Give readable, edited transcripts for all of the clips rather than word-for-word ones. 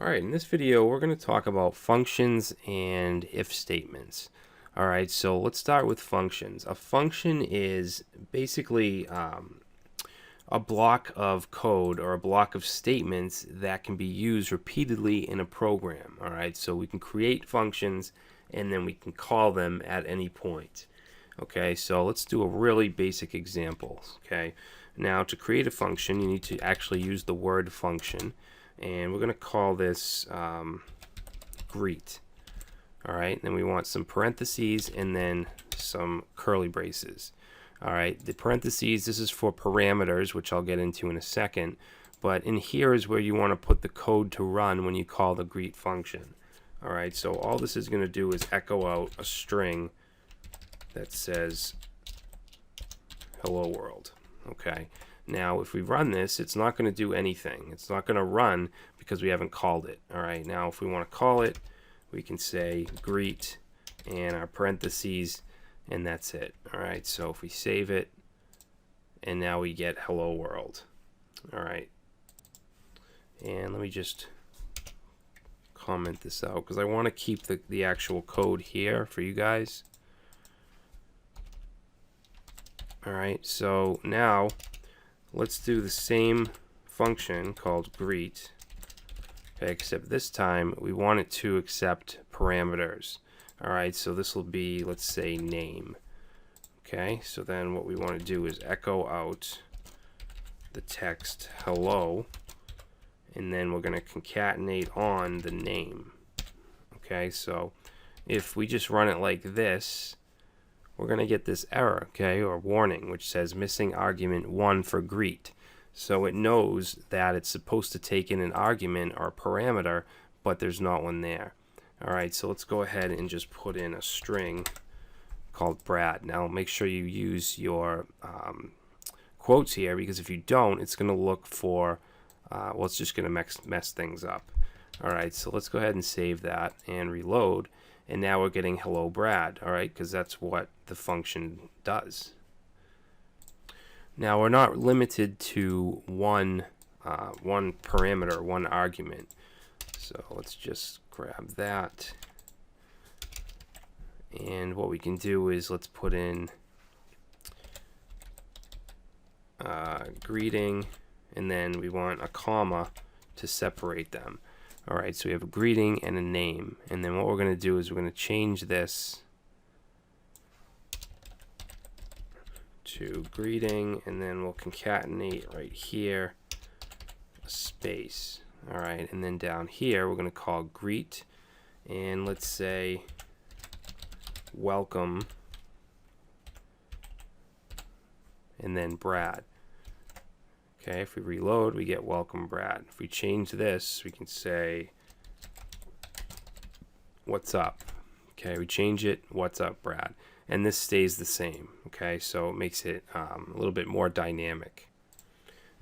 Alright, in this video we're going to talk about functions and if statements. Alright, so let's start with functions. A function is basically a block of code or a block of statements that can be used repeatedly in a program. Alright, so we can create functions and then we can call them at any point. Okay, so let's do a really basic example. Okay, now to create a function you need to actually use the word function, and we're going to call this greet. Alright, then we want some parentheses and then some curly braces. Alright, the parentheses, this is for parameters, which I'll get into in a second, but in here is where you want to put the code to run when you call the greet function. Alright, so all this is going to do is echo out a string that says hello world. Okay, now if we run this, it's not going to do anything. It's not going to run because we haven't called it. Alright, now if we want to call it, we can say greet and our parentheses, and that's it. Alright, so if we save it, and now we get hello world. Alright, and let me just comment this out because I want to keep the actual code here for you guys. Alright, so now let's do the same function called greet, okay, except this time we want it to accept parameters. Alright, so this will be, let's say, name. Okay, so then what we want to do is echo out the text hello, and then we're going to concatenate on the name. Okay, so if we just run it like this, we're going to get this error, okay, or warning, which says missing argument 1 for greet. So it knows that it's supposed to take in an argument or a parameter, but there's not one there. Alright, so let's go ahead and just put in a string called Brad. Now make sure you use your quotes here, because if you don't, it's going to look for, well, it's just going to mess things up. Alright, so let's go ahead and save that and reload. And now we're getting hello Brad, alright, because that's what the function does. Now we're not limited to one parameter, one argument. So let's just grab that. And what we can do is let's put in greeting, and then we want a comma to separate them. Alright, so we have a greeting and a name, and then what we're going to do is we're going to change this to greeting, and then we'll concatenate right here a space. Alright, and then down here we're going to call greet, and let's say welcome, and then Brad. Okay, if we reload, we get welcome Brad. If we change this, we can say what's up. Okay, we change it, what's up Brad, and this stays the same. Okay, so it makes it a little bit more dynamic.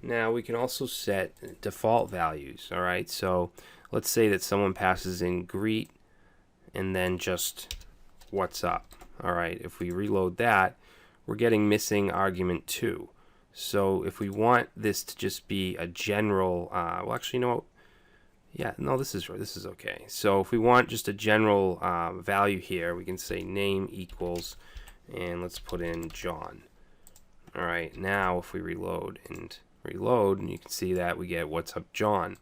Now we can also set default values. Alright, so let's say that someone passes in greet and then just what's up. Alright, if we reload that, we're getting missing argument 2. So if we want this to just be a general, well, actually, you know what? Yeah, no, this is okay. So if we want just a general value here, we can say name equals, and let's put in John. All right, now if we reload, and you can see that we get what's up John.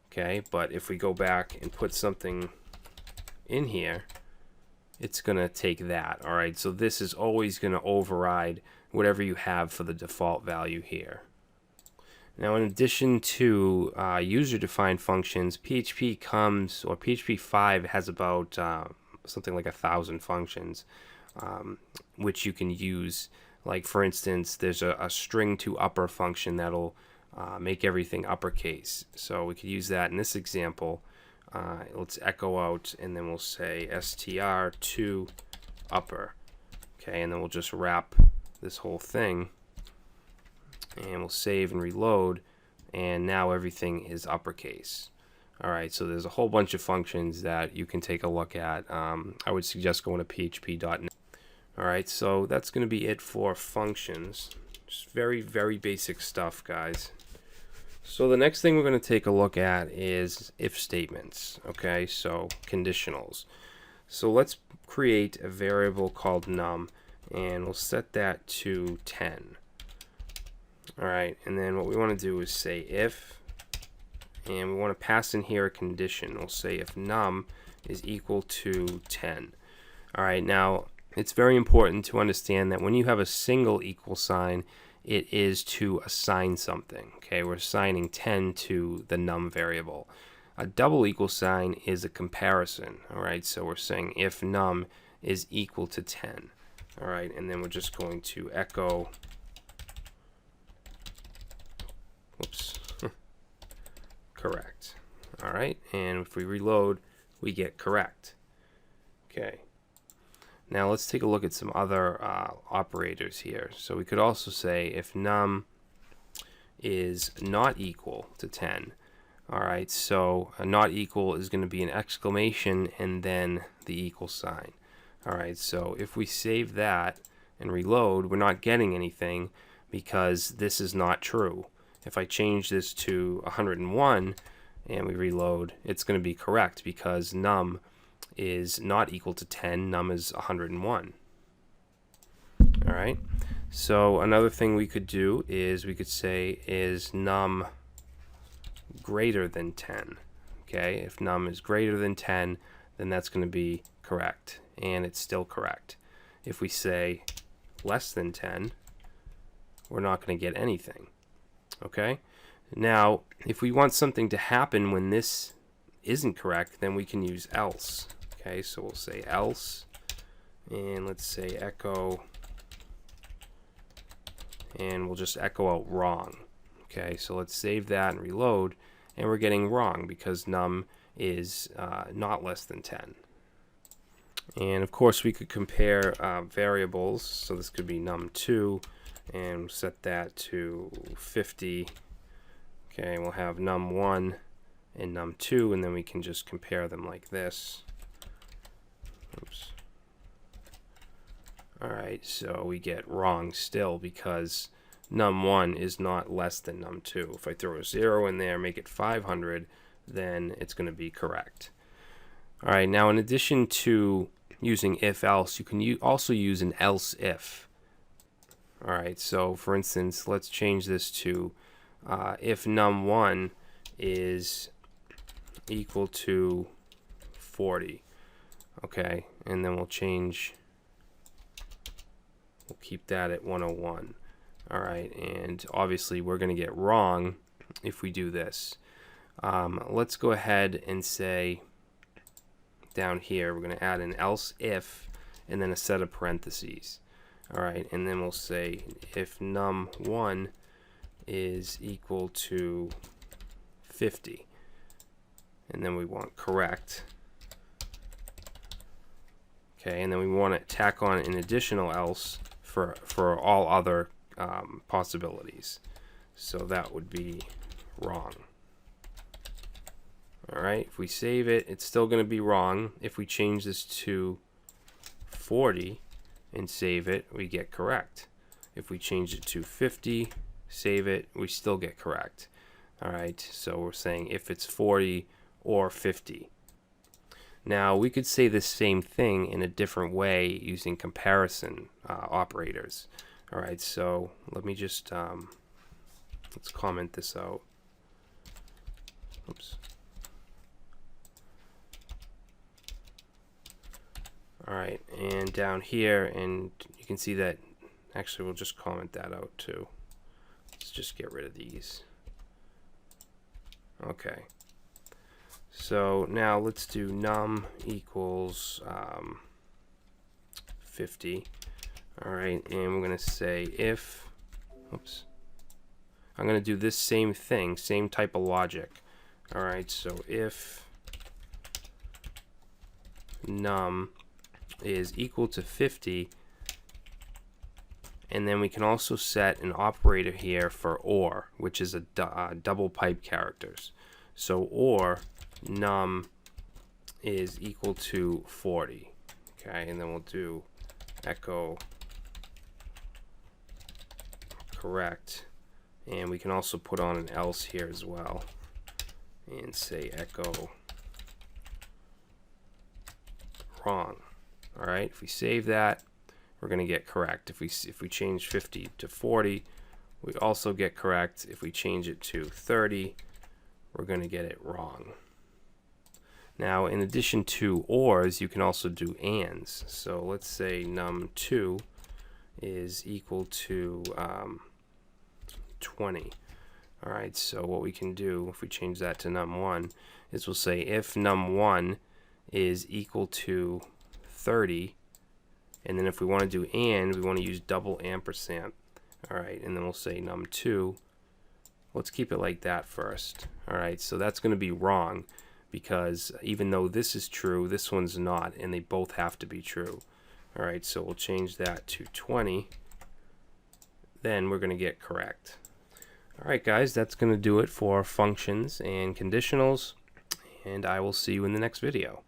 Okay, but if we go back and put something in here, it's going to take that. All right, so this is always going to override whatever you have for the default value here. Now in addition to user-defined functions, PHP comes, or PHP 5 has about something like 1,000 functions, which you can use. Like for instance, there's a string to upper function that'll make everything uppercase. So we could use that in this example. Let's echo out, and then we'll say str to upper. Okay, and then we'll just wrap this whole thing, and we'll save and reload, and now everything is uppercase. Alright, so there's a whole bunch of functions that you can take a look at. I would suggest going to php.net. Alright, so that's going to be it for functions. Just very, very basic stuff, guys. So the next thing we're going to take a look at is if statements. Okay, so conditionals. So let's create a variable called num, and we'll set that to 10. Alright, and then what we want to do is say if, and we want to pass in here a condition. We'll say if num is equal to 10. Alright, now it's very important to understand that when you have a single equal sign, it is to assign something. Okay, we're assigning 10 to the num variable. A double equal sign is a comparison. Alright, so we're saying if num is equal to 10. Alright, and then we're just going to echo, whoops, correct. Alright, and if we reload, we get correct. Okay. Now let's take a look at some other operators here. So we could also say if num is not equal to 10. Alright, so a not equal is going to be an exclamation and then the equal sign. Alright, so if we save that and reload, we're not getting anything because this is not true. If I change this to 101 and we reload, it's going to be correct because num is not equal to 10, num is 101. Alright, so another thing we could do is we could say is num greater than 10. Okay, if num is greater than 10, then that's going to be correct, and it's still correct. If we say less than 10, we're not going to get anything. Okay, now if we want something to happen when this isn't correct, then we can use else. Okay, so we'll say else, and let's say echo, and we'll just echo out wrong. Okay, so let's save that and reload, and we're getting wrong because num is not less than 10. And of course we could compare variables, so this could be num2, and set that to 50. Okay, we'll have num1 and num2, and then we can just compare them like this. Oops. Alright, so we get wrong still because num1 is not less than num2. If I throw a 0 in there, make it 500, then it's going to be correct. Alright, now in addition to using if-else, you can also use an else-if. Alright, so for instance, let's change this to if num1 is equal to 40. Okay, and then we'll keep that at 101. Alright, and obviously we're going to get wrong if we do this. Let's go ahead and say down here we're going to add an else if and then a set of parentheses. Alright, and then we'll say if num1 is equal to 50, and then we want correct. Okay, and then we want to tack on an additional else for all other possibilities. So that would be wrong. Alright, if we save it, it's still going to be wrong. If we change this to 40 and save it, we get correct. If we change it to 50, save it, we still get correct. Alright, so we're saying if it's 40 or 50. Now we could say the same thing in a different way using comparison operators. Alright, so let me just let's comment this out. Oops. Alright, and down here, and you can see that, actually we'll just comment that out too. Let's just get rid of these. Okay. So now let's do num equals 50. Alright, and we're going to say if, oops, I'm going to do this same thing, same type of logic. Alright, so if num is equal to 50, and then we can also set an operator here for or, which is a double pipe characters. So or num is equal to 40. Okay, and then we'll do echo correct, And we can also put on an else here as well and say echo wrong. All right, if we save that, we're going to get correct. If we change 50 to 40, we also get correct. If we change it to 30, we're going to get it wrong. Now, in addition to ors, you can also do ands. So let's say num2 is equal to 20. All right, so what we can do if we change that to num1 is we'll say if num1 is equal to 30, and then if we want to do and, we want to use double ampersand. All right, and then we'll say num2. Let's keep it like that first. All right, so that's going to be wrong because even though this is true, this one's not, and they both have to be true. All right, so we'll change that to 20. Then we're going to get correct. All right, guys, that's going to do it for functions and conditionals, and I will see you in the next video.